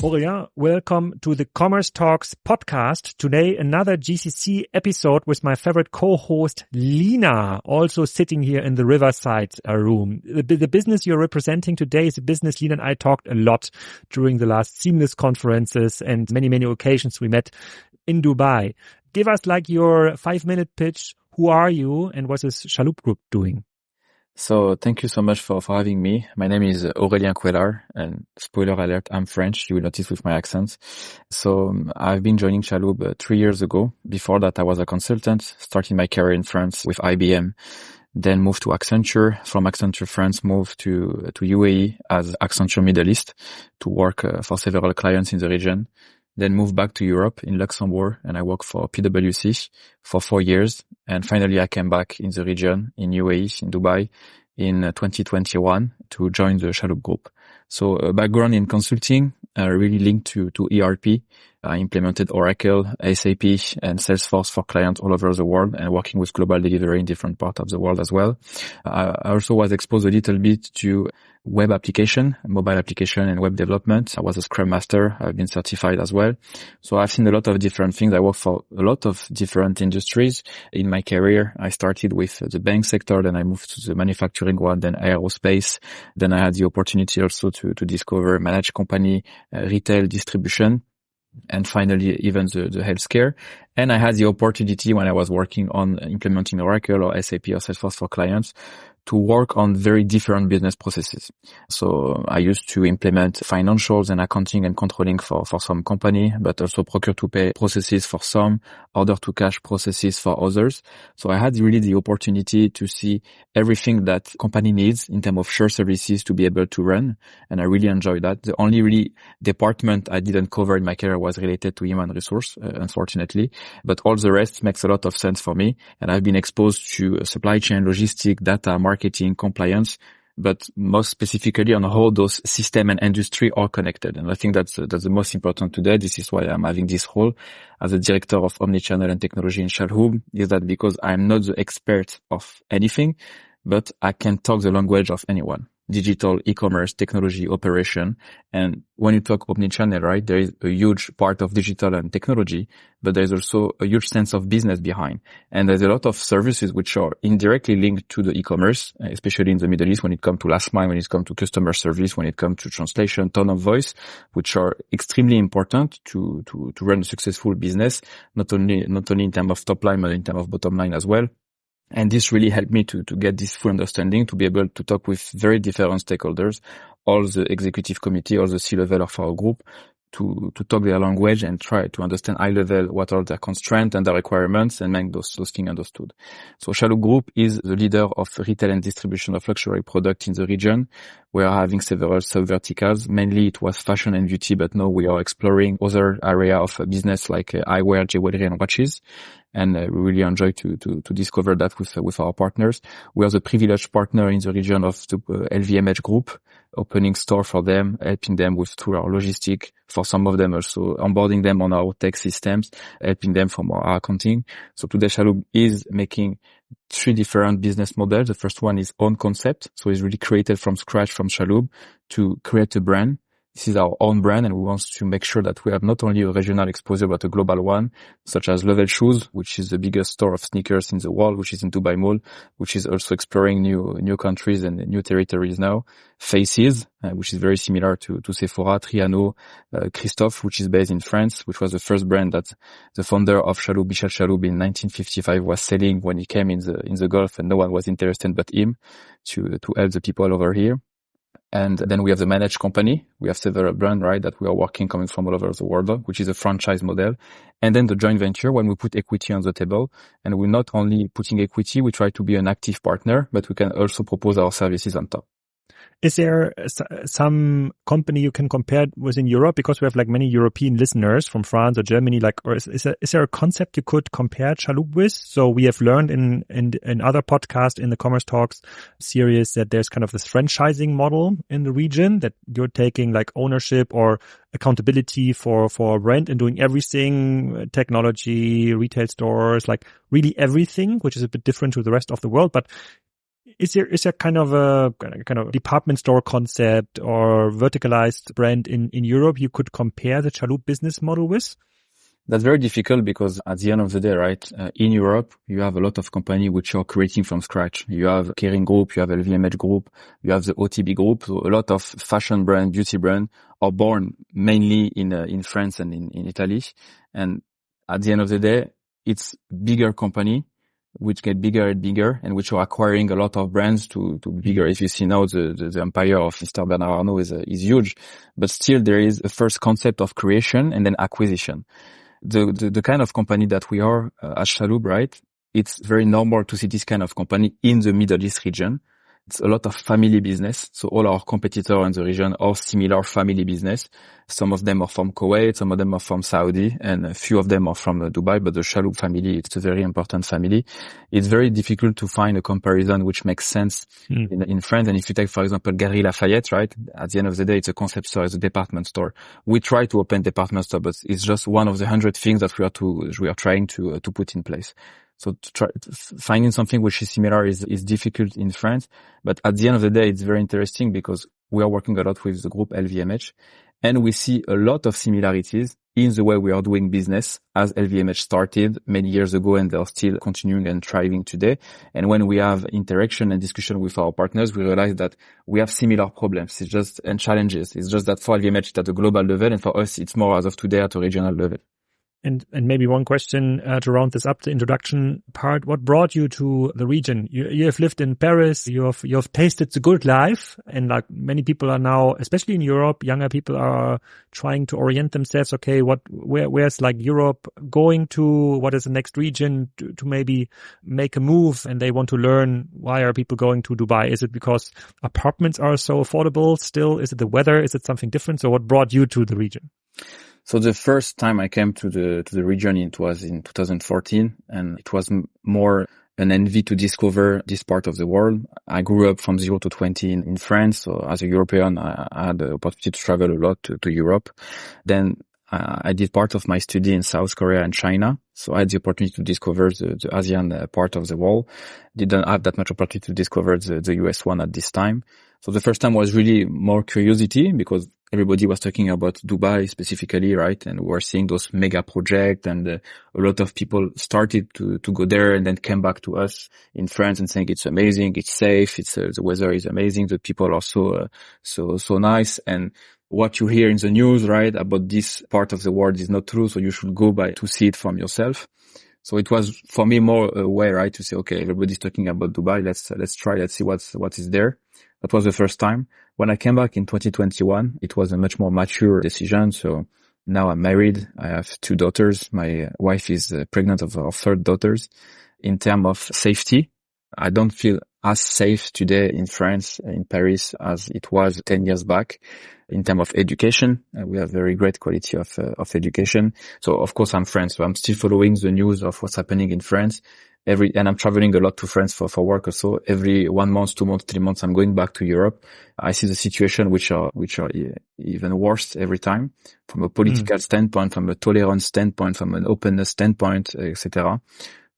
Aurèlien, welcome to the Commerce Talks podcast. Today, another GCC episode with my favorite co-host, Lina, also sitting here in the Riverside room. The business you're representing today is a business Lina and I talked a lot during the last Seamless conferences and many occasions we met in Dubai. Give us like your 5-minute pitch. Who are you and what is Chalhoub Group doing? So thank you so much for having me. My name is Aurèlien Cuellar, and spoiler alert, I'm French. You will notice with my accent. So I've been joining Chalhoub 3 years ago. Before that, I was a consultant, starting my career in France with IBM, then moved to Accenture. From Accenture France, moved to UAE as Accenture Middle East to work for several clients in the region. Then moved back to Europe in Luxembourg, and I worked for PwC for 4 years. And finally, I came back in the region, in UAE, in Dubai, in 2021 to join the Chalhoub Group. So a background in consulting, really linked to ERP. I implemented Oracle, SAP, and Salesforce for clients all over the world and working with global delivery in different parts of the world as well. I also was exposed a little bit to web application, mobile application and web development. I was a Scrum Master. I've been certified as well. So I've seen a lot of different things. I worked for a lot of different industries in my career. I started with the bank sector, then I moved to the manufacturing one, then aerospace. Then I had the opportunity also to discover managed company, retail distribution, and finally even the healthcare. And I had the opportunity when I was working on implementing Oracle or SAP or Salesforce for clients to work on very different business processes. So I used to implement financials and accounting and controlling for some company, but also procure to pay processes for some, order to cash processes for others. So I had really the opportunity to see everything that company needs in terms of shared services to be able to run. And I really enjoyed that. The only really department I didn't cover in my career was related to human resource, unfortunately. But all the rest makes a lot of sense for me. And I've been exposed to supply chain, logistics, data, marketing, compliance, but most specifically on how those system and industry are connected. And I think that's the most important today. This is why I'm having this role as a director of omnichannel and technology in Chalhoub, is that because I'm not the expert of anything, but I can talk the language of anyone. Digital, e-commerce, technology, operation. And when you talk omnichannel, right, there is a huge part of digital and technology, but there's also a huge sense of business behind. And there's a lot of services which are indirectly linked to the e-commerce, especially in the Middle East when it comes to last mile, when it comes to customer service, when it comes to translation, tone of voice, which are extremely important to run a successful business, not only in terms of top line, but in terms of bottom line as well. And this really helped me to get this full understanding, to be able to talk with very different stakeholders, all the executive committee, all the C-level of our group, to talk their language and try to understand high level what are their constraints and their requirements and make those things understood. So Chalhoub Group is the leader of retail and distribution of luxury products in the region. We are having several sub-verticals. Mainly it was fashion and beauty, but now we are exploring other area of business like eyewear, jewelry and watches. And we really enjoy to discover that with our partners. We are the privileged partner in the region of the LVMH group, opening store for them, helping them through our logistic, for some of them also onboarding them on our tech systems, helping them from our accounting. So today Chalhoub is making 3 different business models. The first one is own concept. So it's really created from scratch from Chalhoub to create a brand. This is our own brand, and we want to make sure that we have not only a regional exposure, but a global one, such as Level Shoes, which is the biggest store of sneakers in the world, which is in Dubai Mall, which is also exploring new countries and new territories now. Faces, which is very similar to Sephora, Triano, Christophe, which is based in France, which was the first brand that the founder of Chalhoub, Michel Chalhoub, in 1955 was selling when he came in the Gulf, and no one was interested but him to help the people over here. And then we have the managed company. We have several brands, right, that we are working coming from all over the world, which is a franchise model. And then the joint venture, when we put equity on the table, and we're not only putting equity, we try to be an active partner, but we can also propose our services on top. Is there some company you can compare within Europe? Because we have like many European listeners from France or Germany, or is there a concept you could compare Chalhoub with? So we have learned in other podcasts in the Commerce Talks series that there's kind of this franchising model in the region, that you're taking like ownership or accountability for a brand and doing everything, technology, retail stores, like really everything, which is a bit different to the rest of the world. But Is there kind of a department store concept or verticalized brand in Europe you could compare the Chalhoub business model with? That's very difficult because at the end of the day, right, in Europe, you have a lot of companies which are creating from scratch. You have Kering Group, you have LVMH Group, you have the OTB Group. So a lot of fashion brand, beauty brand are born mainly in France and in Italy. And at the end of the day, it's bigger company which get bigger and bigger and which are acquiring a lot of brands to be bigger. If you see now the empire of Mr. Bernard Arnault is huge, but still there is a first concept of creation and then acquisition. The kind of company that we are at Chalhoub, right? It's very normal to see this kind of company in the Middle East region. It's a lot of family business. So all our competitors in the region are similar family business. Some of them are from Kuwait, some of them are from Saudi, and a few of them are from Dubai. But the Chalhoub family, it's a very important family. It's very difficult to find a comparison which makes sense in France. And if you take, for example, Galeries Lafayette, right? At the end of the day, it's a concept store, it's a department store. We try to open department store, but it's just one of the 100 things that we are trying to put in place. So finding something which is similar is difficult in France. But at the end of the day, it's very interesting because we are working a lot with the group LVMH and we see a lot of similarities in the way we are doing business as LVMH started many years ago and they are still continuing and thriving today. And when we have interaction and discussion with our partners, we realize that we have similar problems. And challenges. It's just that for LVMH, it's at a global level and for us, it's more as of today at a regional level. And maybe one question to round this up, the introduction part. What brought you to the region? You have lived in Paris. You have tasted the good life, and like many people are now, especially in Europe, younger people are trying to orient themselves. Okay, where's like Europe going to? What is the next region to maybe make a move? And they want to learn, why are people going to Dubai? Is it because apartments are so affordable still? Is it the weather? Is it something different? So what brought you to the region? So the first time I came to the region, it was in 2014, and it was more an envy to discover this part of the world. I grew up from 0 to 20 in France. So as a European, I had the opportunity to travel a lot to Europe. Then I did part of my study in South Korea and China. So I had the opportunity to discover the ASEAN part of the world. Didn't have that much opportunity to discover the US one at this time. So the first time was really more curiosity because everybody was talking about Dubai specifically, right? And we were seeing those mega projects and a lot of people started to go there and then came back to us in France and saying it's amazing, it's safe, the weather is amazing, the people are so nice. And what you hear in the news, right, about this part of the world is not true. So you should go to see it from yourself. So it was for me more a way, right, to say, okay, everybody's talking about Dubai. Let's try, let's see what is there. That was the first time. When I came back in 2021, it was a much more mature decision. So now I'm married. I have 2 daughters. My wife is pregnant of our 3rd daughter. In terms of safety, I don't feel as safe today in France, in Paris, as it was 10 years back. In terms of education, we have very great quality of education. So of course I'm French, so I'm still following the news of what's happening in France. And I'm traveling a lot to France for work also. Every 1 month, 2 months, 3 months, I'm going back to Europe. I see the situation which are even worse every time from a political standpoint, from a tolerance standpoint, from an openness standpoint, etc.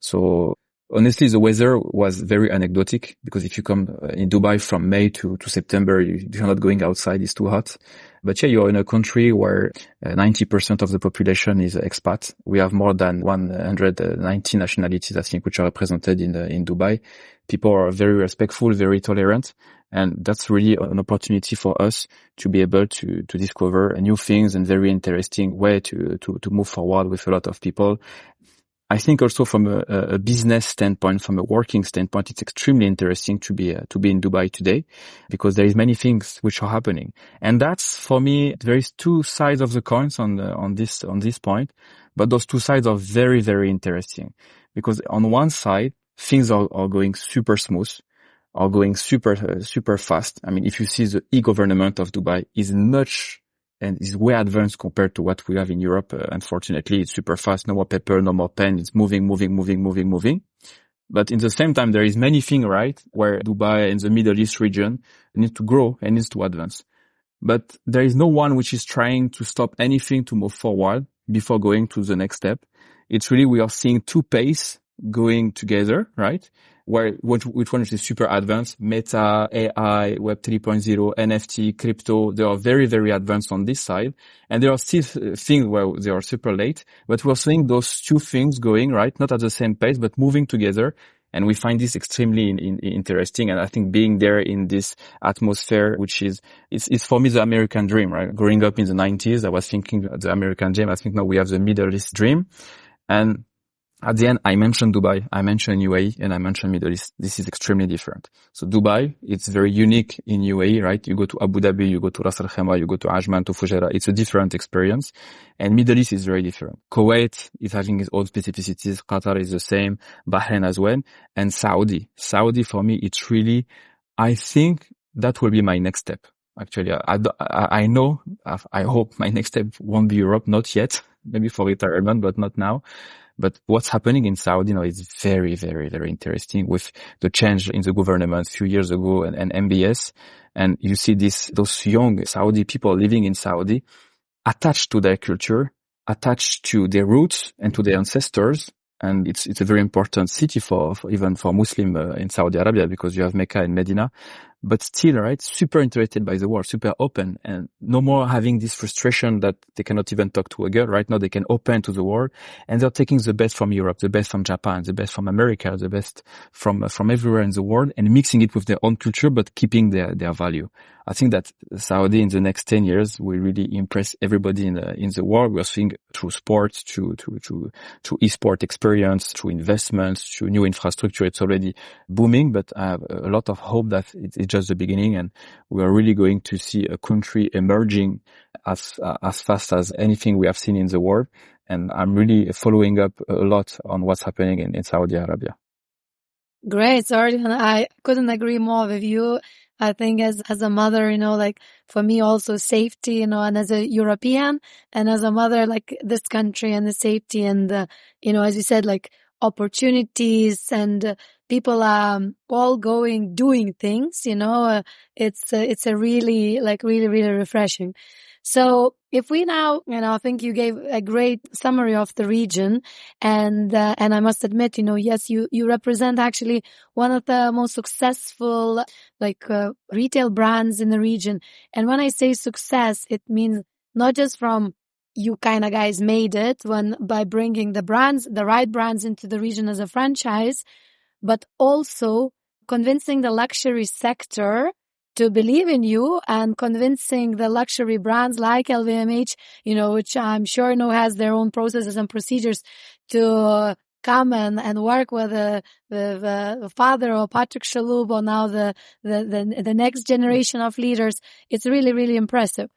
So honestly, the weather was very anecdotic because if you come in Dubai from May to September, you're not going outside. It's too hot. But yeah, you're in a country where 90% of the population is expat. We have more than 190 nationalities, I think, which are represented in Dubai. People are very respectful, very tolerant. And that's really an opportunity for us to be able to discover new things and very interesting way to move forward with a lot of people. I think also from a business standpoint, from a working standpoint, it's extremely interesting to be in Dubai today because there is many things which are happening. And that's, for me, there is 2 sides of the coins on this point, but those 2 sides are very, very interesting because on one side, things are going super smooth, are going super fast. I mean, if you see the e-government of Dubai is way advanced compared to what we have in Europe. Unfortunately, it's super fast. No more paper, no more pen. It's moving. But in the same time, there is many things, right, where Dubai and the Middle East region need to grow and needs to advance. But there is no one which is trying to stop anything to move forward before going to the next step. It's really, we are seeing 2 pace going together, right? Which one is super advanced? Meta, AI, Web 3.0, NFT, crypto. They are very, very advanced on this side. And there are still things where they are super late, but we're seeing those two things going, right? Not at the same pace, but moving together. And we find this extremely interesting. And I think being there in this atmosphere, which is, it's for me the American dream, right? Growing up in the 90s, I was thinking the American dream. I think now we have the Middle East dream. And at the end, I mentioned Dubai, I mentioned UAE, and I mentioned Middle East. This is extremely different. So Dubai, it's very unique in UAE, right? You go to Abu Dhabi, you go to Ras Al Khaimah, you go to Ajman, to Fujairah. It's a different experience. And Middle East is very different. Kuwait is having its own specificities. Qatar is the same. Bahrain as well. And Saudi. Saudi, for me, it's really, I think that will be my next step. Actually, I know, I hope my next step won't be Europe, not yet. Maybe for retirement, but not now. But what's happening in Saudi now is very, very, very interesting with the change in the government a few years ago and MBS. And you see those young Saudi people living in Saudi attached to their culture, attached to their roots and to their ancestors. And it's a very important city even for Muslim in Saudi Arabia, because you have Mecca and Medina. But still, right, super interested by the world, super open, and no more having this frustration that they cannot even talk to a girl. Right now they can open to the world, and they're taking the best from Europe, the best from Japan, the best from America, the best from everywhere in the world, and mixing it with their own culture, but keeping their value. I think that Saudi in the next 10 years will really impress everybody in the world. We're seeing through sports, through e-sport experience, through investments, through new infrastructure. It's already booming, but I have a lot of hope that it's just the beginning, and we are really going to see a country emerging as fast as anything we have seen in the world. And I'm really following up a lot on what's happening in Saudi Arabia. Great. Sorry, I couldn't agree more with you. I think as a mother, like for me also safety, and as a European and as a mother, like this country and the safety and, as you said, like opportunities and people are all doing things, it's a really, really, really refreshing. So if we now, I think you gave a great summary of the region, and I must admit, yes, you represent actually one of the most successful, retail brands in the region. And when I say success, it means not just from you kind of guys made it by bringing the right brands into the region as a franchise, but also convincing the luxury sector to believe in you and convincing the luxury brands like LVMH, which I'm sure has their own processes and procedures to come and work with the father of Patrick Chalhoub, or now the next generation of leaders. It's really, really impressive.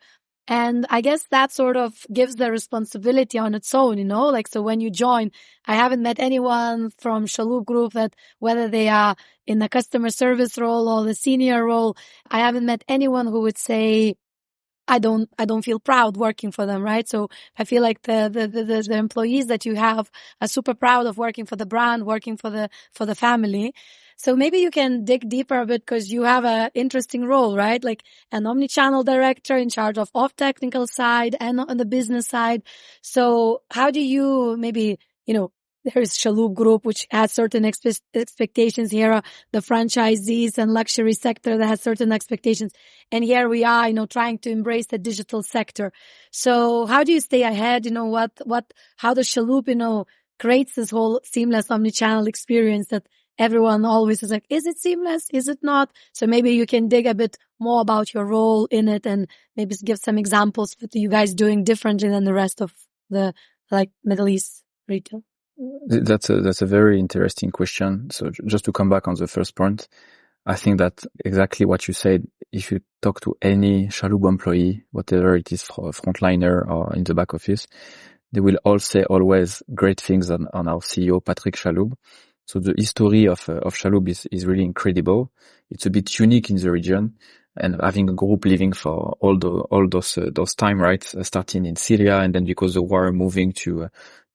And I guess that sort of gives the responsibility on its own, so when you join, I haven't met anyone from Chalhoub Group that, whether they are in the customer service role or the senior role, I haven't met anyone who would say, I don't feel proud working for them, right? So I feel like the employees that you have are super proud of working for the brand, working for the family. So maybe you can dig deeper a bit, because you have an interesting role, right? Like an omnichannel director in charge of technical side and on the business side. So how do you maybe, there's Chalhoub Group, which has certain expectations. Here are the franchisees and luxury sector that has certain expectations. And here we are, trying to embrace the digital sector. So how do you stay ahead? How does Chalhoub, creates this whole seamless omnichannel experience that everyone always is like, is it seamless? Is it not? So maybe you can dig a bit more about your role in it and maybe give some examples of you guys doing differently than the rest of the Middle East retail. That's a very interesting question. So just to come back on the first point, I think that exactly what you said, if you talk to any Chalhoub employee, whatever it is, frontliner or in the back office, they will all say always great things on our CEO, Patrick Chalhoub. So the history of Chalhoub is really incredible. It's a bit unique in the region, and having a group living for all those time, right? Starting in Syria, and then because the war moving to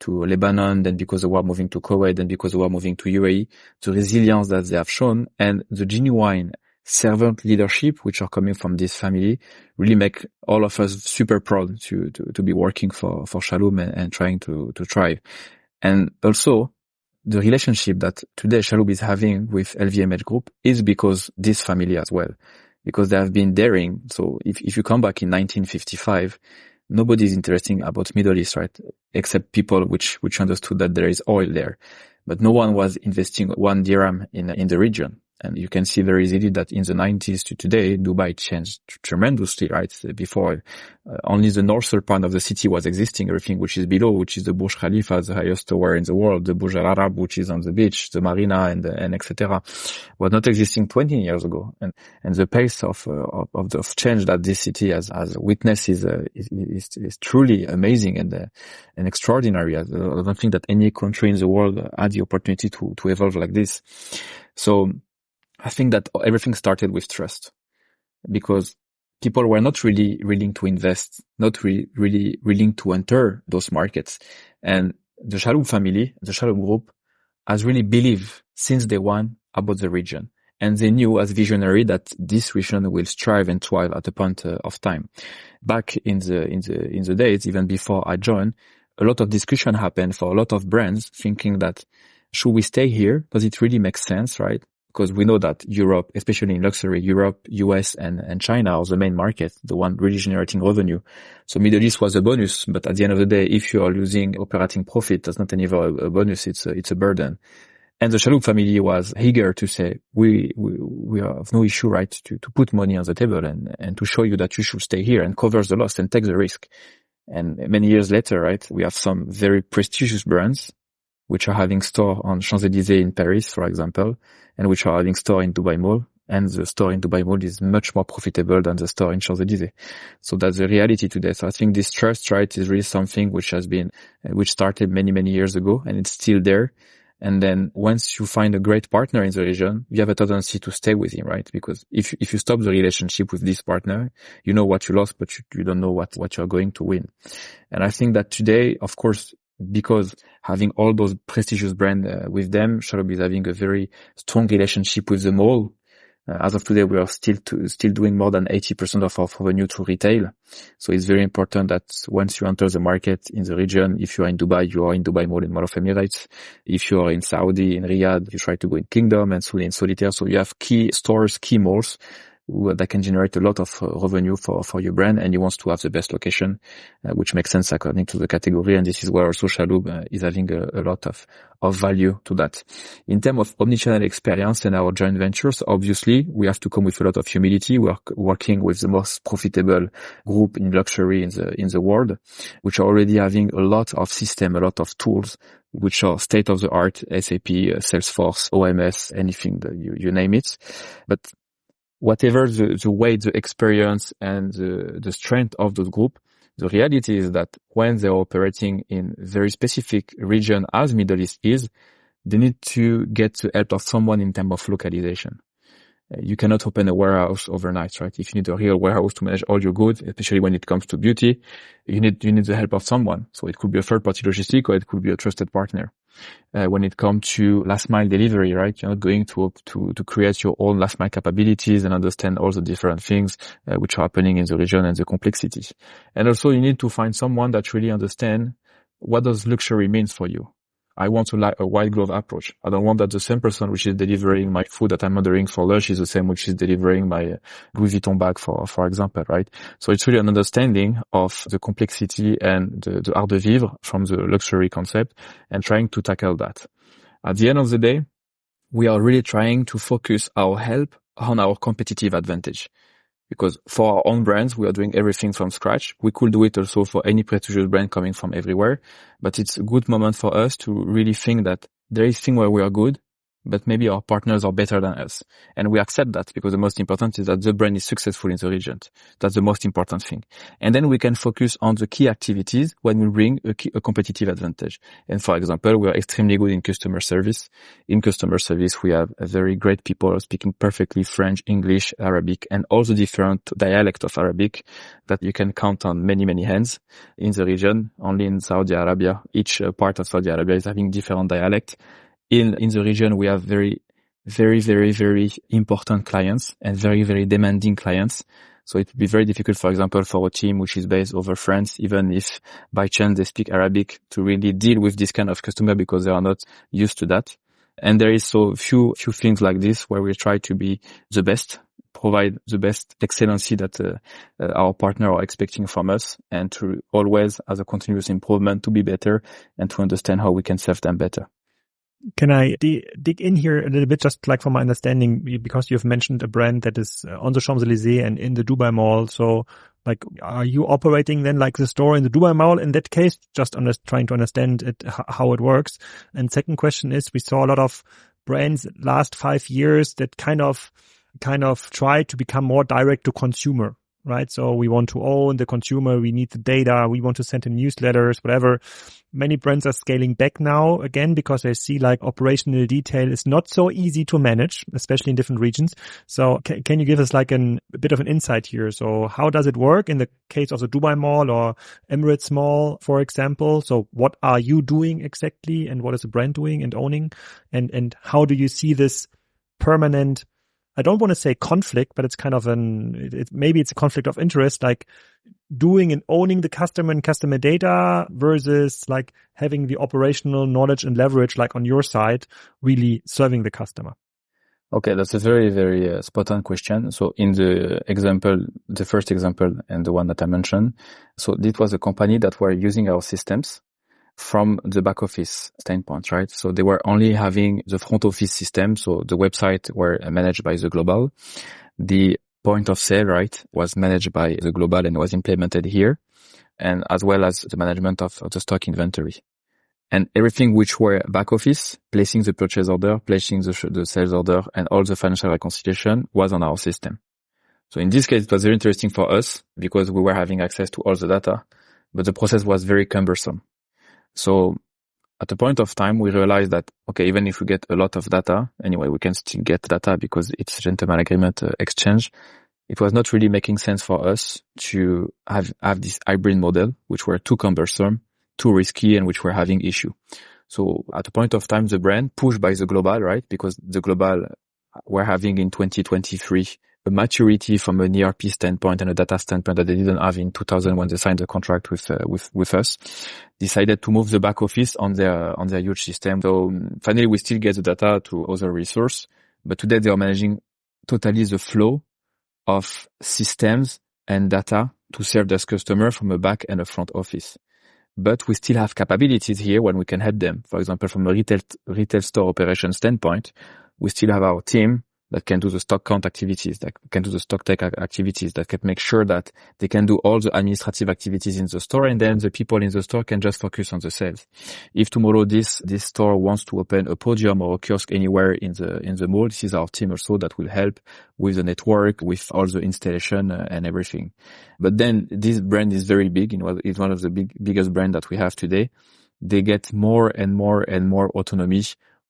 Lebanon, then because the war moving to Kuwait, then because the war moving to UAE, the resilience that they have shown and the genuine servant leadership, which are coming from this family, really make all of us super proud to be working for Chalhoub and trying to thrive. And also, the relationship that today Chalhoub is having with LVMH Group is because this family as well, because they have been daring. So if you come back in 1955, nobody is interested about Middle East, right? Except people which understood that there is oil there. But no one was investing 1 dirham in the region. And you can see very easily that in the 90s to today, Dubai changed tremendously, right? Before, only the northern part of the city was existing. Everything which is below, which is the Burj Khalifa, the highest tower in the world, the Burj Al Arab, which is on the beach, the marina and etc., was not existing 20 years ago. And the pace of change that this city has witnessed is truly amazing and extraordinary. I don't think that any country in the world had the opportunity to evolve like this. So I think that everything started with trust, because people were not really willing to invest, not really willing to enter those markets. And the Chalhoub family, the Chalhoub Group, has really believed since day one about the region. And they knew as visionary that this region will strive and thrive at a point of time. Back in the days, even before I joined, a lot of discussion happened for a lot of brands thinking that, should we stay here? Does it really make sense, right? Because we know that Europe, especially in luxury, Europe, US and China are the main market, the one really generating revenue. So Middle East was a bonus, but at the end of the day, if you are losing operating profit, that's not anymore a bonus, it's a burden. And the Chalhoub family was eager to say, we have no issue, right, to put money on the table and to show you that you should stay here and cover the loss and take the risk. And many years later, right, we have some very prestigious brands which are having store on Champs-Élysées in Paris, for example, and which are having store in Dubai Mall. And the store in Dubai Mall is much more profitable than the store in Champs-Élysées. So that's the reality today. So I think this trust, right, is really something which started many years ago, and it's still there. And then once you find a great partner in the region, you have a tendency to stay with him, right? Because if you stop the relationship with this partner, you know what you lost, but you don't know what you're going to win. And I think that today, of course, because having all those prestigious brands with them, Chalhoub is having a very strong relationship with them all. As of today, we are still doing more than 80% of our revenue through retail. So it's very important that once you enter the market in the region, if you are in Dubai, you are in Dubai Mall in Mall of Emirates. If you are in Saudi, in Riyadh, you try to go in Kingdom and Souli in Solitaire. So you have key stores, key malls that can generate a lot of revenue for your brand, and you want to have the best location, which makes sense according to the category. And this is where also Chalhoub is having a lot of value to that. In terms of omnichannel experience and our joint ventures, obviously we have to come with a lot of humility. We are working with the most profitable group in luxury in the world, which are already having a lot of system, a lot of tools, which are state of the art, SAP, Salesforce, OMS, anything that you name it. But whatever the weight, the experience, and the strength of the group, the reality is that when they're operating in very specific region as Middle East is, they need to get the help of someone in terms of localization. You cannot open a warehouse overnight, right? If you need a real warehouse to manage all your goods, especially when it comes to beauty, you need the help of someone. So it could be a third-party logistic, or it could be a trusted partner. When it comes to last mile delivery, right? You're not going to create your own last mile capabilities and understand all the different things which are happening in the region and the complexities. And also you need to find someone that really understands what does luxury means for you. I want to like a white glove approach. I don't want that the same person which is delivering my food that I'm ordering for lunch is the same which is delivering my Louis Vuitton bag, for example, right? So it's really an understanding of the complexity and the art de vivre from the luxury concept and trying to tackle that. At the end of the day, we are really trying to focus our help on our competitive advantage. Because for our own brands, we are doing everything from scratch. We could do it also for any prestigious brand coming from everywhere. But it's a good moment for us to really think that there is thing where we are good, but maybe our partners are better than us. And we accept that, because the most important is that the brand is successful in the region. That's the most important thing. And then we can focus on the key activities when we bring a competitive advantage. And for example, we are extremely good in customer service. In customer service, we have a very great people speaking perfectly French, English, Arabic, and all the different dialects of Arabic that you can count on many hands in the region. Only in Saudi Arabia, each part of Saudi Arabia is having different dialects. In the region, we have very very, very, very important clients and very, very demanding clients. So it would be very difficult, for example, for a team which is based over France, even if by chance they speak Arabic, to really deal with this kind of customer because they are not used to that. And there is so few things like this where we try to be the best, provide the best excellency that our partner are expecting from us, and to always, as a continuous improvement, to be better and to understand how we can serve them better. Can I dig in here a little bit, just like from my understanding, because you've mentioned a brand that is on the Champs-Élysées and in the Dubai Mall. So like, are you operating then like the store in the Dubai Mall in that case? Just trying to understand it, how it works. And second question is, we saw a lot of brands last 5 years that kind of try to become more direct to consumer, right? So we want to own the consumer. We need the data. We want to send him newsletters, whatever. Many brands are scaling back now again because they see like operational detail is not so easy to manage, especially in different regions. So can you give us like a bit of an insight here? So how does it work in the case of the Dubai Mall or Emirates Mall, for example? So what are you doing exactly, and what is the brand doing and owning? And how do you see this permanent, I don't want to say conflict, but it's kind of maybe it's a conflict of interest, like doing and owning the customer and customer data versus like having the operational knowledge and leverage, like on your side, really serving the customer. Okay, that's a very, very spot on question. So in the first example and the one that I mentioned, so it was a company that were using our systems from the back office standpoint, right? So they were only having the front office system. So the website were managed by the global. The point of sale, right, was managed by the global and was implemented here, and as well as the management of the stock inventory. And everything which were back office, placing the purchase order, placing the sales order, and all the financial reconciliation was on our system. So in this case, it was very interesting for us because we were having access to all the data, but the process was very cumbersome. So at a point of time, we realized that, okay, even if we get a lot of data, anyway, we can still get data because it's a gentleman agreement exchange. It was not really making sense for us to have this hybrid model, which were too cumbersome, too risky, and which were having issue. So at a point of time, the brand pushed by the global, right? Because the global were having in 2023 a maturity from an ERP standpoint and a data standpoint that they didn't have in 2000 when they signed the contract with us, decided to move the back office on their huge system. So finally, we still get the data to other resource, but today they are managing totally the flow of systems and data to serve this customer from a back and a front office. But we still have capabilities here when we can help them. For example, from a retail store operation standpoint, we still have our team that can do the stock count activities, that can do the stock take activities, that can make sure that they can do all the administrative activities in the store, and then the people in the store can just focus on the sales. If tomorrow this store wants to open a podium or a kiosk anywhere in the mall, this is our team also that will help with the network, with all the installation and everything. But then this brand is very big. It's one of the biggest brands that we have today. They get more and more and more autonomy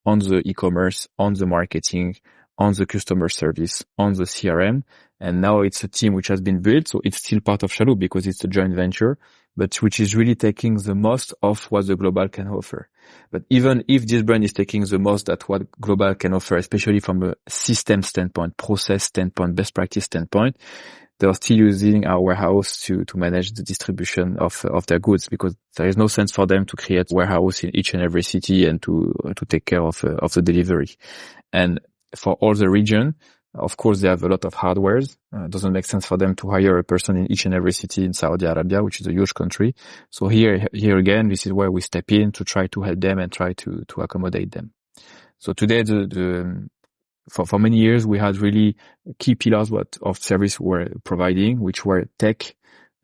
on the e-commerce, on the marketing, on the customer service, on the CRM. And now it's a team which has been built. So it's still part of Chalhoub because it's a joint venture, but which is really taking the most of what the global can offer. But even if this brand is taking the most at what global can offer, especially from a system standpoint, process standpoint, best practice standpoint, they are still using our warehouse to manage the distribution of their goods, because there is no sense for them to create warehouse in each and every city and to take care of the delivery. And for all the region, of course, they have a lot of hardwares. It doesn't make sense for them to hire a person in each and every city in Saudi Arabia, which is a huge country. So here again, this is where we step in to try to help them and try to accommodate them. So today, for many years, we had really key pillars of service we're providing, which were tech,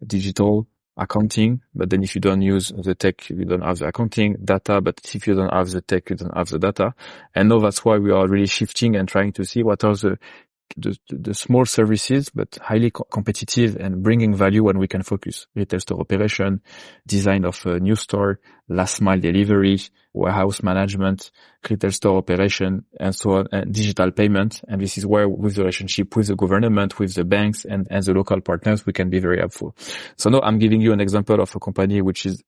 digital, accounting. But then if you don't use the tech, you don't have the accounting, data. But if you don't have the tech, you don't have the data. And now that's why we are really shifting and trying to see what are the the small services, but highly competitive and bringing value when we can focus. Retail store operation, design of a new store, last mile delivery, warehouse management, retail store operation, and so on, and digital payment. And this is where, with the relationship with the government, with the banks and the local partners, we can be very helpful. So now I'm giving you an example of a company which is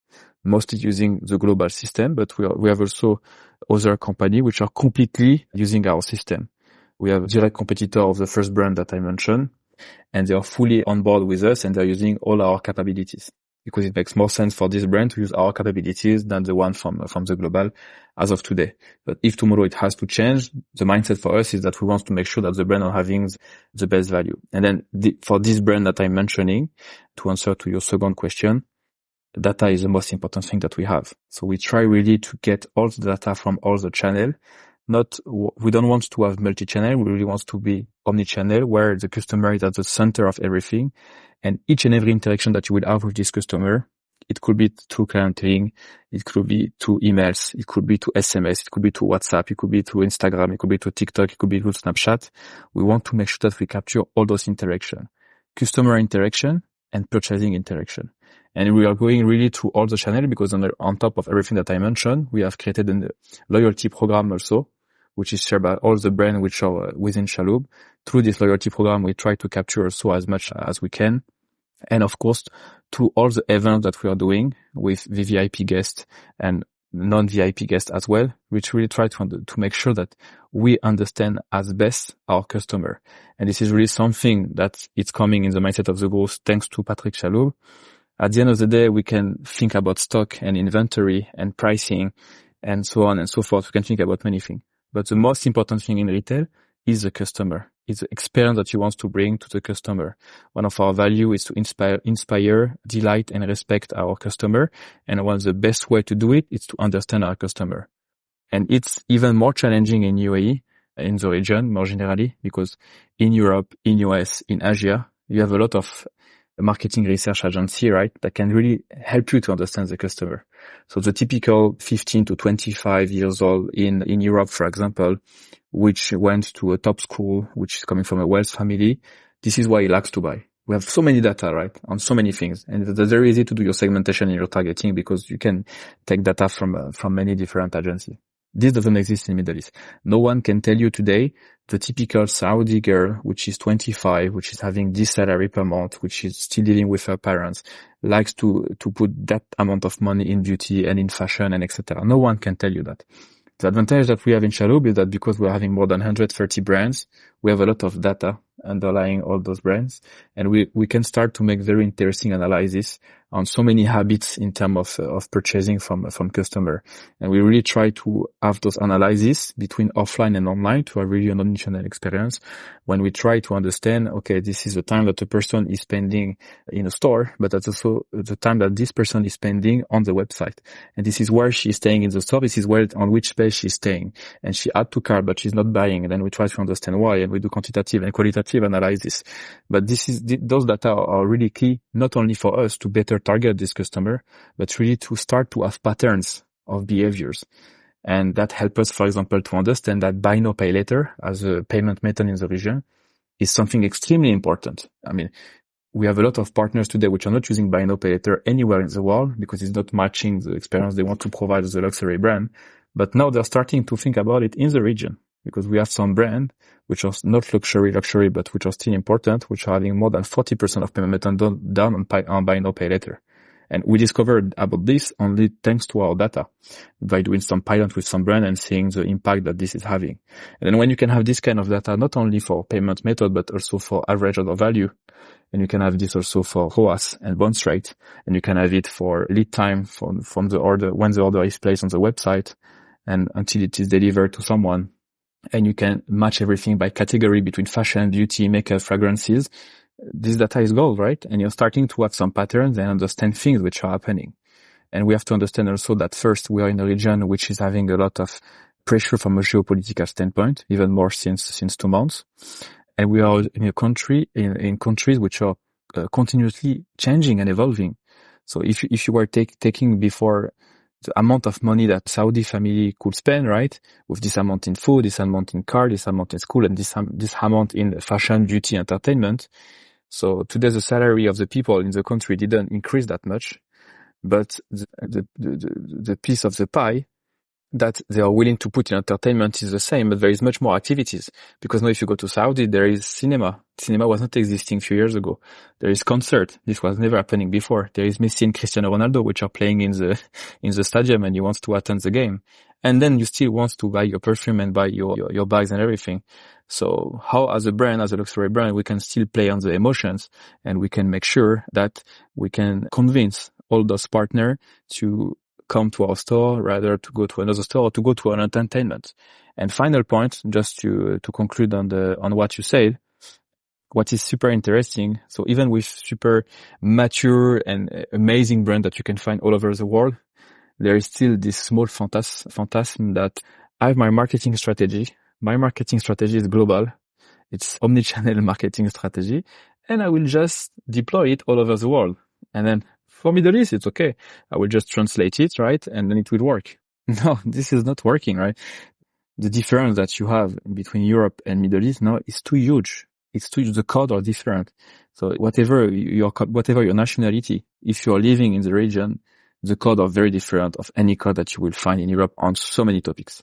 mostly using the global system, but we have also other companies which are completely using our system. We have a direct competitor of the first brand that I mentioned, and they are fully on board with us and they're using all our capabilities because it makes more sense for this brand to use our capabilities than the one from the global as of today. But if tomorrow it has to change, the mindset for us is that we want to make sure that the brand are having the best value. And then for this brand that I'm mentioning, to answer to your second question, data is the most important thing that we have. So we try really to get all the data from all the channel. We don't want to have multi-channel. We really want to be omnichannel, where the customer is at the center of everything. And each and every interaction that you will have with this customer, it could be through clienteling, it could be through emails, it could be to SMS, it could be to WhatsApp, it could be to Instagram, it could be to TikTok, it could be to Snapchat. We want to make sure that we capture all those interactions, customer interaction and purchasing interaction. And we are going really through all the channels because on top of everything that I mentioned, we have created a loyalty program also, which is shared by all the brands which are within Chalhoub. Through this loyalty program, we try to capture also as much as we can. And of course, through all the events that we are doing with VVIP guests and non-VIP guests as well, which really try to make sure that we understand as best our customer. And this is really something that it's coming in the mindset of the growth thanks to Patrick Chalhoub. At the end of the day, we can think about stock and inventory and pricing and so on and so forth. We can think about many things. But the most important thing in retail is the customer. It's the experience that you want to bring to the customer. One of our values is to inspire, delight, and respect our customer. And one of the best way to do it is to understand our customer. And it's even more challenging in UAE, in the region more generally, because in Europe, in US, in Asia, you have a lot of marketing research agency, right, that can really help you to understand the customer. So the typical 15 to 25 years old in Europe, for example, which went to a top school, which is coming from a wealth family, this is why he likes to buy. We have so many data, right, on so many things. And it's very easy to do your segmentation and your targeting because you can take data from many different agencies. This doesn't exist in the Middle East. No one can tell you today the typical Saudi girl, which is 25, which is having this salary per month, which is still living with her parents, likes to put that amount of money in beauty and in fashion and etc. No one can tell you that. The advantage that we have in Chalhoub is that because we're having more than 130 brands, we have a lot of data underlying all those brands, and we can start to make very interesting analysis on so many habits in terms of purchasing from customer. And we really try to have those analyses between offline and online to have really an omnichannel experience when we try to understand, okay, this is the time that the person is spending in a store, but that's also the time that this person is spending on the website. And this is where she's staying in the store. This is where, on which space she's staying. And she add to cart, but she's not buying. And then we try to understand why, and we do quantitative and qualitative analysis. But those data are really key, not only for us to better target this customer, but really to start to have patterns of behaviors. And that helps us, for example, to understand that buy now, pay later as a payment method in the region is something extremely important. I mean, we have a lot of partners today which are not using buy now, pay later anywhere in the world because it's not matching the experience they want to provide as a luxury brand. But now they're starting to think about it in the region because we have some brands which are not luxury, but which are still important, which are having more than 40% of payment method done on buy now, pay later. And we discovered about this only thanks to our data by doing some pilot with some brand and seeing the impact that this is having. And then when you can have this kind of data, not only for payment method, but also for average order value, and you can have this also for ROAS and bounce rate, and you can have it for lead time from the order, when the order is placed on the website and until it is delivered to someone. And you can match everything by category between fashion, beauty, makeup, fragrances. This data is gold, right? And you're starting to have some patterns and understand things which are happening. And we have to understand also that first, we are in a region which is having a lot of pressure from a geopolitical standpoint, even more since 2 months. And we are in a country, in countries which are continuously changing and evolving. So if you were taking before the amount of money that Saudi family could spend, right? With this amount in food, this amount in car, this amount in school, and this amount in fashion, beauty, entertainment. So today the salary of the people in the country didn't increase that much, but the piece of the pie that they are willing to put in entertainment is the same, but there is much more activities. Because now if you go to Saudi, there is cinema. Cinema was not existing a few years ago. There is concert. This was never happening before. There is Messi and Cristiano Ronaldo, which are playing in the stadium, and you want to attend the game. And then you still want to buy your perfume and buy your bags and everything. So how, as a brand, as a luxury brand, we can still play on the emotions, and we can make sure that we can convince all those partners to come to our store rather to go to another store or to go to an entertainment. And final point, just to conclude on what you said, what is super interesting. So even with super mature and amazing brand that you can find all over the world, there is still this small phantasm that I have my marketing strategy. My marketing strategy is global. It's omnichannel marketing strategy, and I will just deploy it all over the world. And then for Middle East, it's okay. I will just translate it, right? And then it will work. No, this is not working, right? The difference that you have between Europe and Middle East now is too huge. It's too huge. The codes are different. So whatever your nationality, if you're living in the region, the codes are very different of any code that you will find in Europe on so many topics.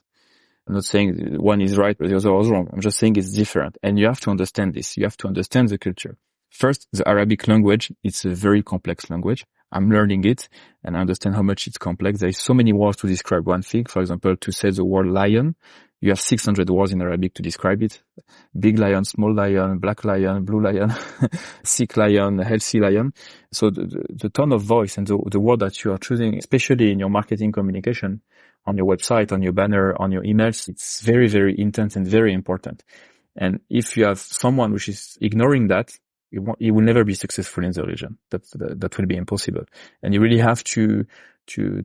I'm not saying one is right or the other is wrong. I'm just saying it's different. And you have to understand this. You have to understand the culture. First, the Arabic language, it's a very complex language. I'm learning it and I understand how much it's complex. There is so many words to describe one thing. For example, to say the word lion, you have 600 words in Arabic to describe it. Big lion, small lion, black lion, blue lion, sick lion, healthy lion. So the tone of voice and the word that you are choosing, especially in your marketing communication, on your website, on your banner, on your emails, it's very, very intense and very important. And if you have someone which is ignoring that, you will never be successful in the region. That will be impossible. And you really have to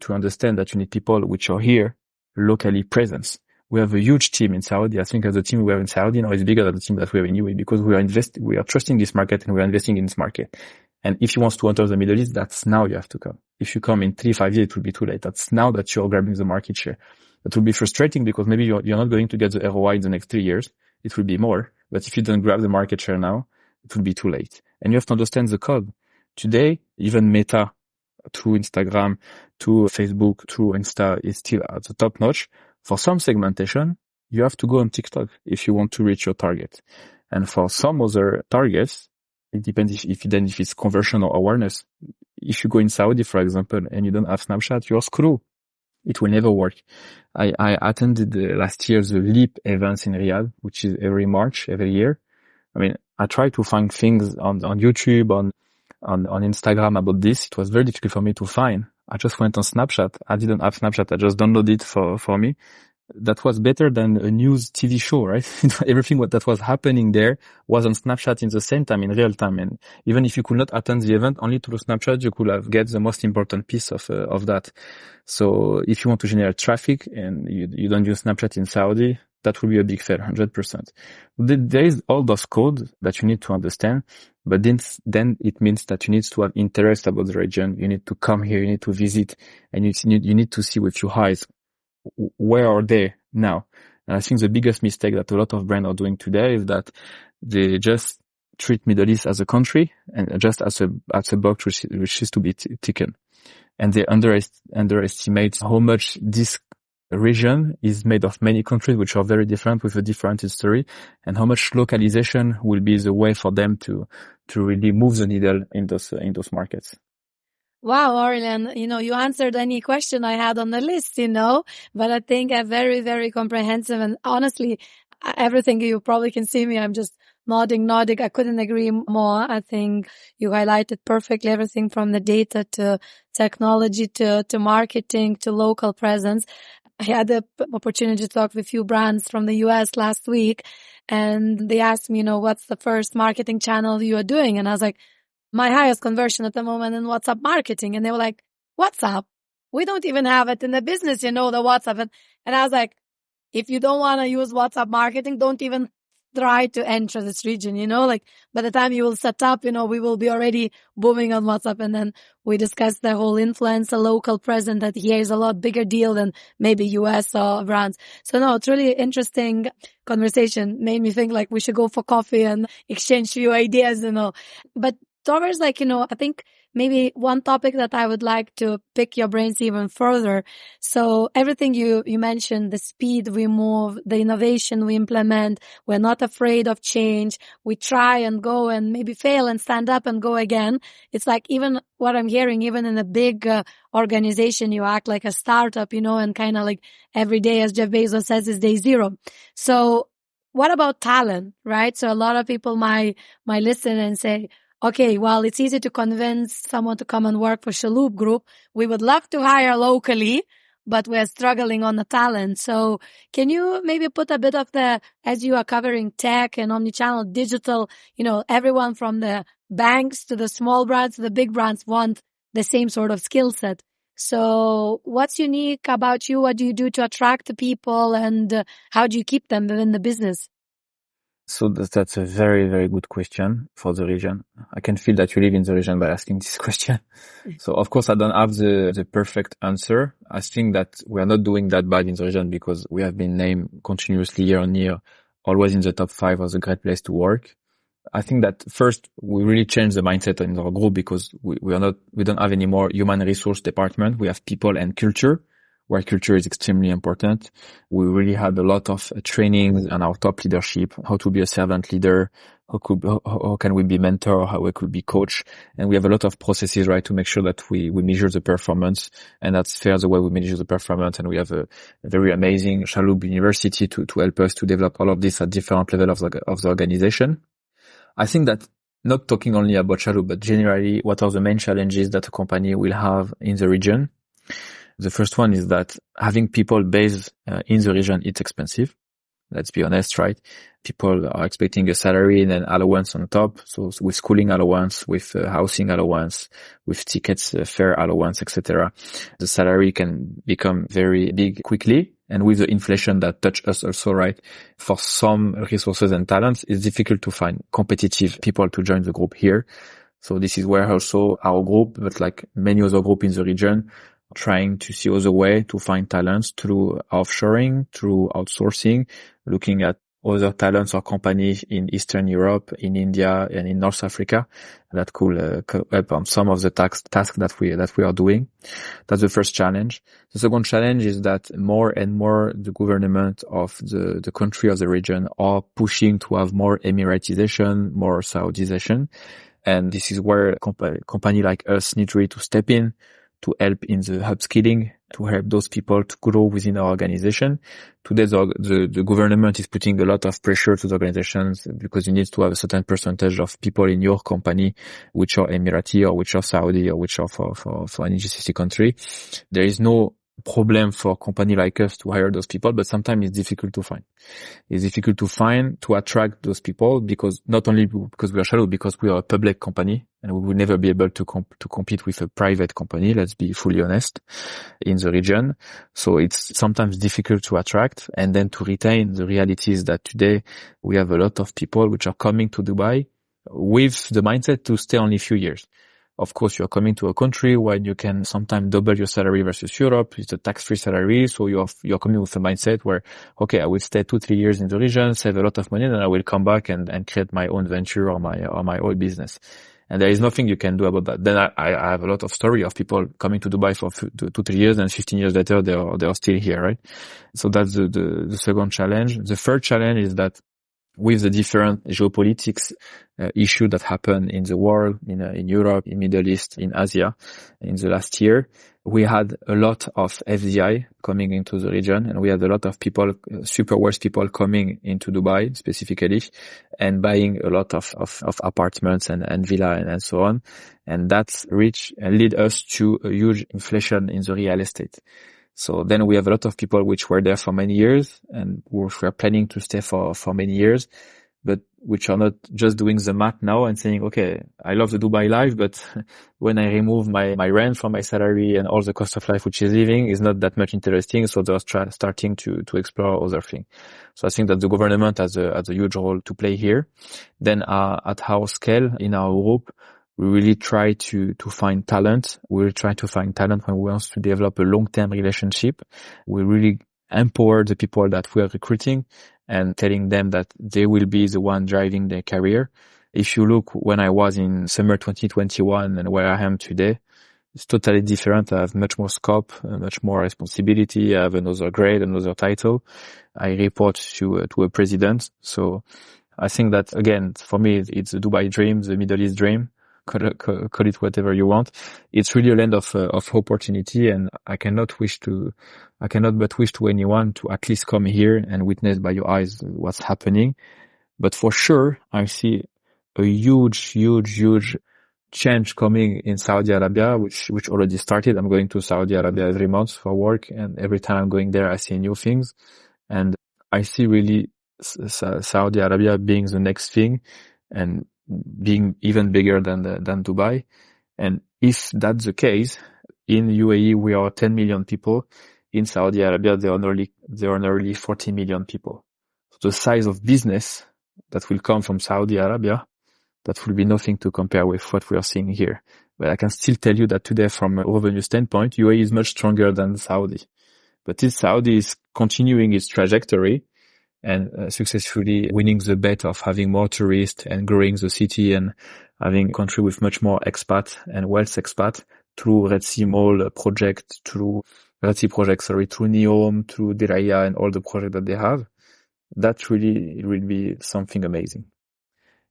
understand that you need people which are here locally present. We have a huge team in Saudi. I think the team we have in Saudi now is bigger than the team that we have in UAE because we are trusting this market and we are investing in this market. And if you want to enter the Middle East, that's now you have to come. If you come in 3-5 years, it will be too late. That's now that you're grabbing the market share. That will be frustrating because maybe you're not going to get the ROI in the next 3 years. It will be more. But if you don't grab the market share now, it will be too late. And you have to understand the code. Today, even Meta, through Instagram, through Facebook, through Insta, is still at the top notch. For some segmentation, you have to go on TikTok if you want to reach your target. And for some other targets, it depends if it's conversion or awareness. If you go in Saudi, for example, and you don't have Snapchat, you're screwed. It will never work. I attended last year the LEAP events in Riyadh, which is every March, every year. I mean, I try to find things on YouTube, on Instagram about this. It was very difficult for me to find. I just went on Snapchat. I didn't have Snapchat. I just downloaded it for me. That was better than a news TV show, right? Everything that was happening there was on Snapchat in the same time, in real time. And even if you could not attend the event, only through Snapchat, you could have get the most important piece of that. So if you want to generate traffic and you don't use Snapchat in Saudi, that will be a big fail, 100%. There is all those codes that you need to understand, but then it means that you need to have interest about the region. You need to come here, you need to visit, and you need to see with your eyes, where are they now? And I think the biggest mistake that a lot of brands are doing today is that they just treat Middle East as a country and just as a box which is to be taken. And they underestimate how much this region is made of many countries which are very different with a different history, and how much localization will be the way for them to really move the needle in those markets. Wow, Aurèlien, you answered any question I had on the list, but I think a very, very comprehensive, and honestly, everything, you probably can see me, I'm just nodding. I couldn't agree more. I think you highlighted perfectly everything from the data to technology to marketing to local presence. I had the opportunity to talk with a few brands from the US last week, and they asked me, what's the first marketing channel you are doing? And I was like, my highest conversion at the moment in WhatsApp marketing. And they were like, WhatsApp? We don't even have it in the business, the WhatsApp. And I was like, if you don't want to use WhatsApp marketing, don't even try to enter this region, like by the time you will set up, we will be already booming on WhatsApp. And then we discussed the whole influencer local presence that here is a lot bigger deal than maybe US or brands. So no, it's really interesting conversation. Made me think like we should go for coffee and exchange few ideas, But towards I think maybe one topic that I would like to pick your brains even further. So everything you mentioned, the speed we move, the innovation we implement, we're not afraid of change. We try and go and maybe fail and stand up and go again. It's like even what I'm hearing, even in a big organization, you act like a startup, and kind of like every day, as Jeff Bezos says, is day zero. So what about talent, right? So a lot of people might listen and say, okay, well, it's easy to convince someone to come and work for Chalhoub Group. We would love to hire locally, but we're struggling on the talent. So can you maybe put a bit of as you are covering tech and omnichannel digital, everyone from the banks to the small brands to the big brands want the same sort of skill set. So what's unique about you? What do you do to attract the people, and how do you keep them within the business? So that's a very, very good question for the region. I can feel that you live in the region by asking this question. So of course I don't have the perfect answer. I think that we are not doing that bad in the region because we have been named continuously year on year, always in the top 5 as a great place to work. I think that first we really changed the mindset in our group because we don't have any more human resource department. We have people and culture, where culture is extremely important. We really had a lot of training on our top leadership, how to be a servant leader, how can we be mentor, how we could be coach. And we have a lot of processes, right, to make sure that we measure the performance. And that's fair the way we measure the performance. And we have a very amazing Chalhoub University to help us to develop all of this at different levels of the organization. I think that not talking only about Chalhoub, but generally what are the main challenges that a company will have in the region? The first one is that having people based in the region, it's expensive. Let's be honest, right? People are expecting a salary and an allowance on top. So with schooling allowance, with housing allowance, with tickets, fare allowance, etc. The salary can become very big quickly. And with the inflation that touch us also, right? For some resources and talents, it's difficult to find competitive people to join the group here. So this is where also our group, but like many other groups in the region, trying to see other way to find talents through offshoring, through outsourcing, looking at other talents or companies in Eastern Europe, in India, and in North Africa that could help on some of the tasks that we are doing. That's the first challenge. The second challenge is that more and more the government of the country or the region are pushing to have more Emiratization, more Saudization, and this is where a company like us need really to step in, to help in the upskilling, to help those people to grow within our organization. Today, the government is putting a lot of pressure to the organizations because you need to have a certain percentage of people in your company which are Emirati or which are Saudi or which are for an GCC country. There is no problem for a company like us to hire those people, but sometimes it's difficult to find. It's difficult to find, to attract those people because not only because we are Chalhoub, because we are a public company and we will never be able to compete with a private company. Let's be fully honest in the region. So it's sometimes difficult to attract and then to retain. The reality is that today we have a lot of people which are coming to Dubai with the mindset to stay only a few years. Of course, you're coming to a country where you can sometimes double your salary versus Europe. It's a tax-free salary. So you're coming with a mindset where, okay, I will stay 2-3 years in the region, save a lot of money, and then I will come back and create my own venture or my own business. And there is nothing you can do about that. Then I have a lot of story of people coming to Dubai for 2-3 years and 15 years later, they are still here, right? So that's the second challenge. The third challenge is that with the different geopolitics issue that happened in the world, in Europe, in Middle East, in Asia, in the last year, we had a lot of FDI coming into the region, and we had a lot of people, super wealthy people coming into Dubai specifically, and buying a lot of apartments and villa and so on, and that's lead us to a huge inflation in the real estate. So then we have a lot of people which were there for many years and which were planning to stay for many years. But which are not just doing the math now and saying, okay, I love the Dubai life, but when I remove my rent from my salary and all the cost of life which is living is not that much interesting. So they're starting to explore other things. So I think that the government has a huge role to play here. Then at our scale in our group, we really try to find talent. We really try to find talent when we want to develop a long-term relationship. We really empower the people that we are recruiting and telling them that they will be the one driving their career. If you look when I was in summer 2021 and where I am today, it's totally different. I have much more scope, much more responsibility. I have another grade, another title. I report to a president. So I think that again, for me, it's the Dubai dream, the Middle East dream. Call it whatever you want. It's really a land of opportunity, and I cannot but wish to anyone to at least come here and witness by your eyes what's happening. But for sure, I see a huge change coming in Saudi Arabia, which already started. I'm going to Saudi Arabia every month for work, and every time I'm going there, I see new things. And I see really Saudi Arabia being the next thing and being even bigger than Dubai. And if that's the case, in UAE, we are 10 million people. In Saudi Arabia, there are nearly 40 million people. So the size of business that will come from Saudi Arabia, that will be nothing to compare with what we are seeing here. But I can still tell you that today, from a revenue standpoint, UAE is much stronger than Saudi. But if Saudi is continuing its trajectory and successfully winning the bet of having more tourists and growing the city and having a country with much more expat and wealth expat through Red Sea Mall project, through NEOM, through Diriyah and all the projects that they have, that really it will be something amazing.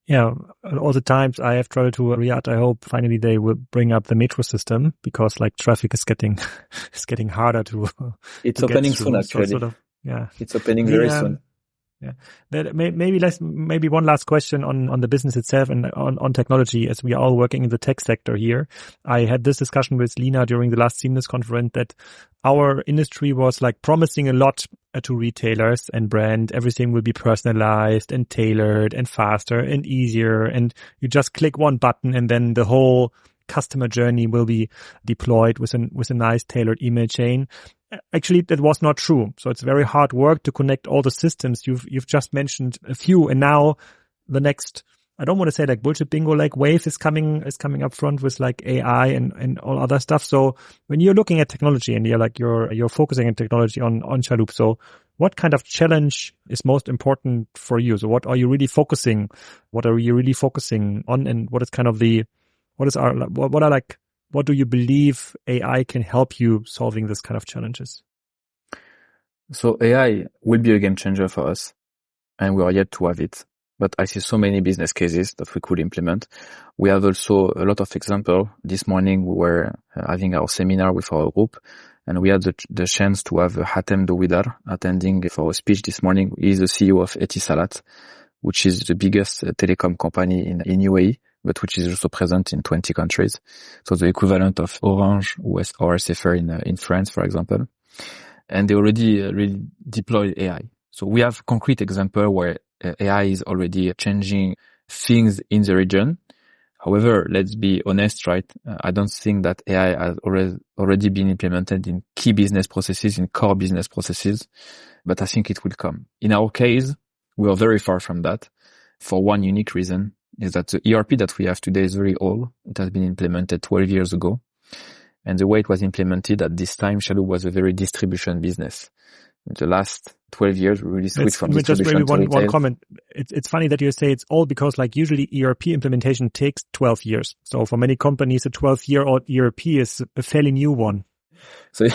Yeah, all the times I have traveled to Riyadh, I hope finally they will bring up the metro system, because like traffic is getting harder to. It's opening soon, actually. Yeah, it's opening very soon. Yeah. Maybe one last question on the business itself and on technology, as we are all working in the tech sector here. I had this discussion with Lina during the last Seamless conference that our industry was like promising a lot to retailers and brand. Everything will be personalized and tailored and faster and easier. And you just click one button and then the whole customer journey will be deployed with a nice tailored email chain. Actually, that was not true. So it's very hard work to connect all the systems. You've just mentioned a few, and now the next, I don't want to say like bullshit bingo, like wave is coming up front with like AI and all other stuff. So when you're looking at technology and you're focusing on technology on Chalhoub, so what kind of challenge is most important for you? So what are you really focusing? What are you really focusing on? And what is kind of what do you believe AI can help you solving this kind of challenges? So AI will be a game changer for us, and we are yet to have it. But I see so many business cases that we could implement. We have also a lot of examples. This morning we were having our seminar with our group, and we had the chance to have Hatem Douidar attending for a speech this morning. He is the CEO of Etisalat, which is the biggest telecom company in UAE, but which is also present in 20 countries. So the equivalent of Orange or SFR in France, for example. And they already really deployed AI. So we have concrete example where AI is already changing things in the region. However, let's be honest, right? I don't think that AI has already been implemented in key business processes, in core business processes, but I think it will come. In our case, we are very far from that for one unique reason, is that the ERP that we have today is very old. It has been implemented 12 years ago. And the way it was implemented at this time, Chalhoub was a very distribution business. In the last 12 years, we really switched from distribution to retail. One comment. It's funny that you say it's old, because like usually ERP implementation takes 12 years. So for many companies, a 12-year-old ERP is a fairly new one. So,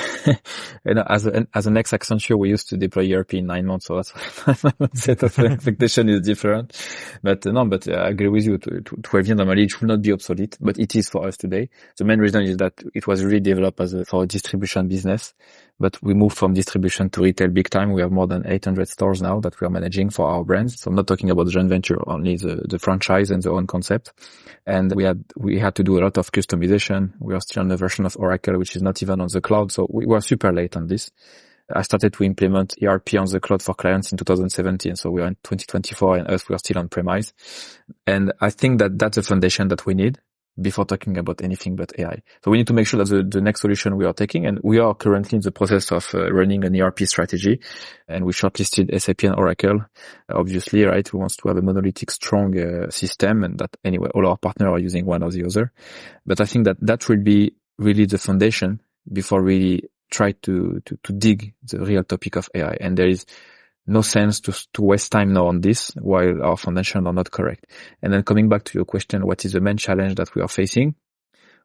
as an ex-Accenture, we used to deploy ERP in 9 months. So that's my set of expectation is different. But I agree with you. 12 years normally it will not be obsolete, but it is for us today. The main reason is that it was really developed for a distribution business. But we moved from distribution to retail big time. We have more than 800 stores now that we are managing for our brands. So I'm not talking about the joint venture, only the franchise and the own concept. And we had to do a lot of customization. We are still on a version of Oracle, which is not even on the cloud. So we were super late on this. I started to implement ERP on the cloud for clients in 2017. So we are in 2024 and we are still on premise. And I think that that's a foundation that we need before talking about anything but AI. So we need to make sure that the next solution we are taking, and we are currently in the process of running an ERP strategy, and we shortlisted SAP and Oracle, obviously, right? We want to have a monolithic, strong system, and that anyway, all our partners are using one or the other. But I think that will be really the foundation before we try to dig the real topic of AI. And there is no sense to waste time now on this while our foundations are not correct. And then coming back to your question, what is the main challenge that we are facing?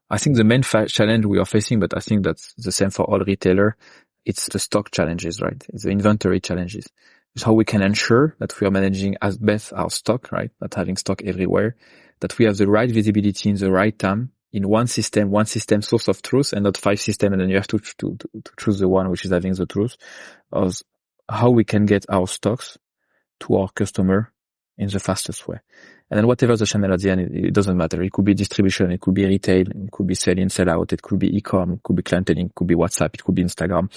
I think the main challenge we are facing, but I think that's the same for all retailers, it's the stock challenges, right? It's the inventory challenges. It's how we can ensure that we are managing as best our stock, right? Not having stock everywhere, that we have the right visibility in the right time, in one system source of truth, and not 5 systems, and then you have to choose the one which is having the truth. Of how we can get our stocks to our customer in the fastest way. And then whatever the channel at the end, it doesn't matter. It could be distribution, it could be retail, it could be sell in, sell out, it could be e-com, it could be clienteling, it could be WhatsApp, it could be Instagram.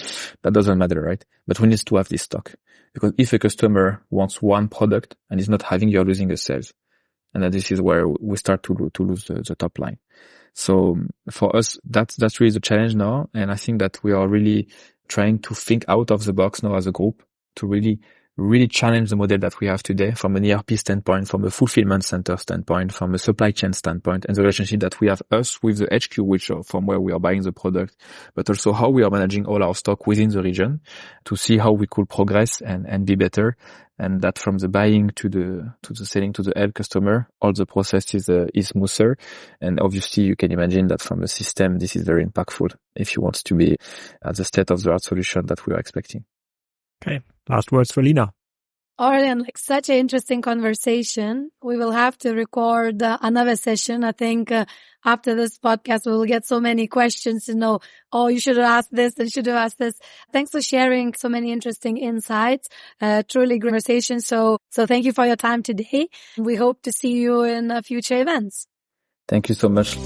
That doesn't matter, right? But we need to have this stock. Because if a customer wants one product and is not having, you're losing the sales. And then this is where we start to lose the top line. So for us, that's really the challenge now. And I think that we are really trying to think out of the box now as a group to really challenge the model that we have today from an ERP standpoint, from a fulfillment center standpoint, from a supply chain standpoint, and the relationship that we have us with the HQ, which are from where we are buying the product, but also how we are managing all our stock within the region to see how we could progress and be better. And that from the buying to the selling to the end customer, all the process is smoother. And obviously you can imagine that from a system, this is very impactful if you want to be at the state of the art solution that we are expecting. Okay. Last words for Lina. Aurèlien, like such an interesting conversation. We will have to record another session. I think after this podcast, we will get so many questions to know, oh, you should have asked this and should have asked this. Thanks for sharing so many interesting insights. Truly great conversation. So thank you for your time today. We hope to see you in future events. Thank you so much.